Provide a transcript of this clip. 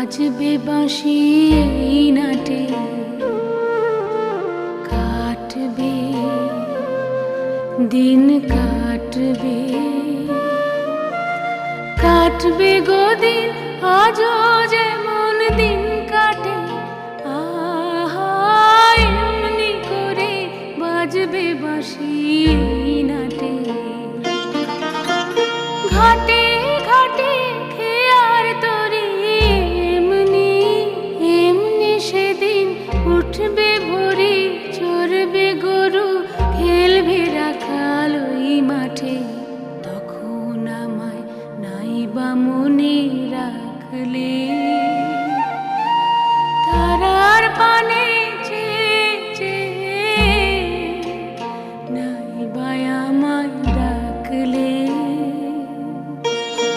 বাজবে বাঁশি এই নাটে, কাটবে দিন, কাটবে কাটবে গো দিন, আজও যেমন দিন কাটে। আহা এমনি করে বাজবে বাঁশি এই নাটে। ঘাটে ঘাটে খেয়ার তরি এমনি এমনি সেদিন উঠবে ভোরে, চড়বে গরু, খেলবে রাখাল ওই মাঠে। তখন আমায় নাইবা মনে রাখলে, তারার পানে